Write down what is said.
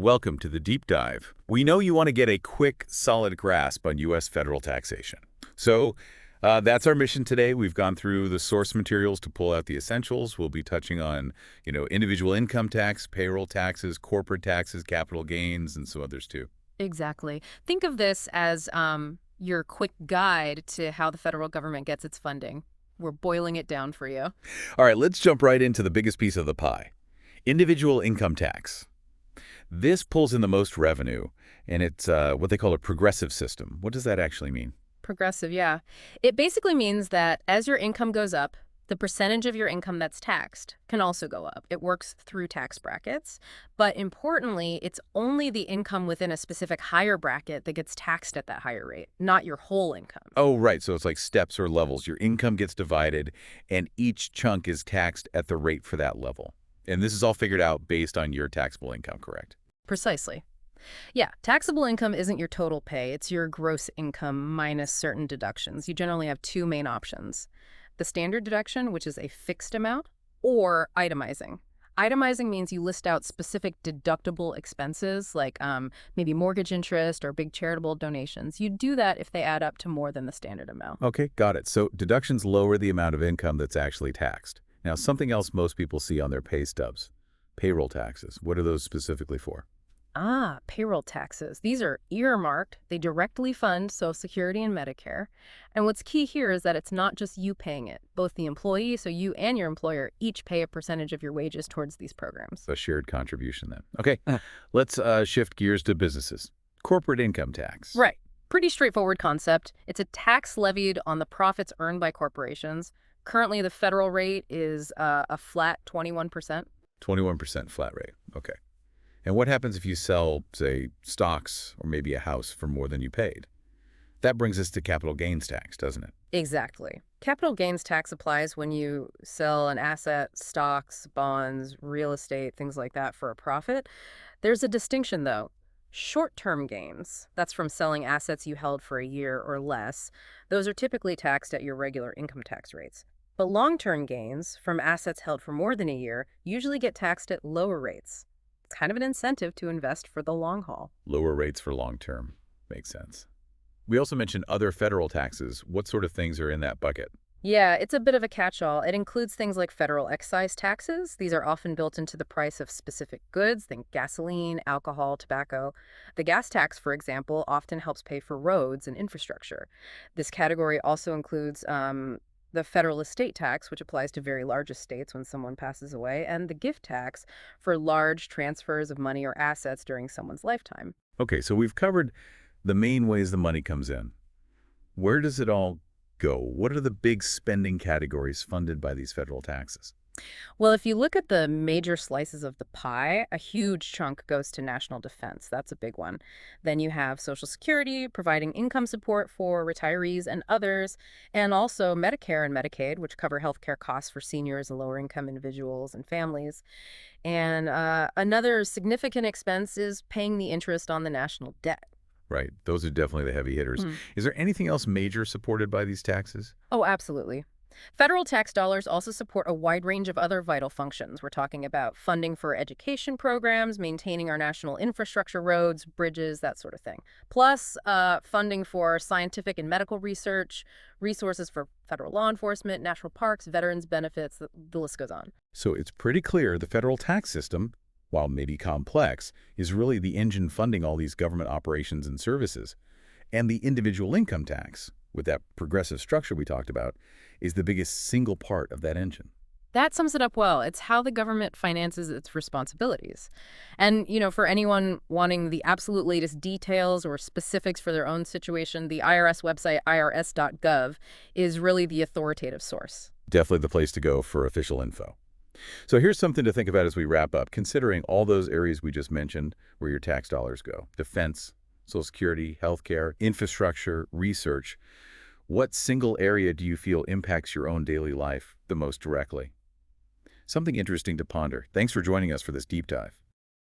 Welcome to the Deep Dive. We know you want to get a quick, solid grasp on U.S. federal taxation. So that's our mission today. We've gone through the source materials to pull out the essentials. We'll be touching on, individual income tax, payroll taxes, corporate taxes, capital gains, and some others too. Exactly. Think of this as your quick guide to how the federal government gets its funding. We're boiling it down for you. All right, let's jump right into the biggest piece of the pie. Individual income tax. This pulls in the most revenue, and it's what they call a progressive system. What does that actually mean? Progressive, yeah. It basically means that as your income goes up, the percentage of your income that's taxed can also go up. It works through tax brackets, but importantly, it's only the income within a specific higher bracket that gets taxed at that higher rate, not your whole income. Oh, right. So it's like steps or levels. Your income gets divided, and each chunk is taxed at the rate for that level. And this is all figured out based on your taxable income, correct? Precisely. Yeah, taxable income isn't your total pay. It's your gross income minus certain deductions. You generally have two main options: the standard deduction, which is a fixed amount, or itemizing. Itemizing means you list out specific deductible expenses like maybe mortgage interest or big charitable donations. You do that if they add up to more than the standard amount. Okay, got it. So deductions lower the amount of income that's actually taxed. Now, something else most people see on their pay stubs: payroll taxes. What are those specifically for? Payroll taxes. These are earmarked. They directly fund Social Security and Medicare. And what's key here is that it's not just you paying it. Both the employee, so you and your employer, each pay a percentage of your wages towards these programs. A shared contribution then. Okay, let's shift gears to businesses. Corporate income tax. Right. Pretty straightforward concept. It's a tax levied on the profits earned by corporations. Currently, the federal rate is a flat 21%. 21% flat rate. Okay. And what happens if you sell, say, stocks or maybe a house for more than you paid? That brings us to capital gains tax, doesn't it? Exactly. Capital gains tax applies when you sell an asset, stocks, bonds, real estate, things like that for a profit. There's a distinction, though. Short-term gains, that's from selling assets you held for a year or less, those are typically taxed at your regular income tax rates. But long-term gains from assets held for more than a year usually get taxed at lower rates. It's kind of an incentive to invest for the long haul. Lower rates for long term. Makes sense. We also mentioned other federal taxes. What sort of things are in that bucket? Yeah, it's a bit of a catch-all. It includes things like federal excise taxes. These are often built into the price of specific goods, think gasoline, alcohol, tobacco. The gas tax, for example, often helps pay for roads and infrastructure. This category also includes the federal estate tax, which applies to very large estates when someone passes away, and the gift tax for large transfers of money or assets during someone's lifetime. Okay, so we've covered the main ways the money comes in. Where does it all go? What are the big spending categories funded by these federal taxes? Well, if you look at the major slices of the pie, a huge chunk goes to national defense. That's a big one. Then you have Social Security, providing income support for retirees and others, and also Medicare and Medicaid, which cover healthcare costs for seniors and lower-income individuals and families. And another significant expense is paying the interest on the national debt. Right, those are definitely the heavy hitters. Is there anything else major supported by these taxes? Oh, absolutely. Federal tax dollars also support a wide range of other vital functions. We're talking about funding for education programs, maintaining our national infrastructure, roads, bridges, that sort of thing. Plus, funding for scientific and medical research, resources for federal law enforcement, national parks, veterans benefits, the list goes on. So it's pretty clear the federal tax system, while maybe complex, is really the engine funding all these government operations and services. And the individual income tax, with that progressive structure we talked about, is the biggest single part of that engine. That sums it up well. It's how the government finances its responsibilities. And, for anyone wanting the absolute latest details or specifics for their own situation, the IRS website, irs.gov, is really the authoritative source. Definitely the place to go for official info. So here's something to think about as we wrap up, considering all those areas we just mentioned where your tax dollars go: defense, Social Security, healthcare, infrastructure, research. What single area do you feel impacts your own daily life the most directly? Something interesting to ponder. Thanks for joining us for this deep dive.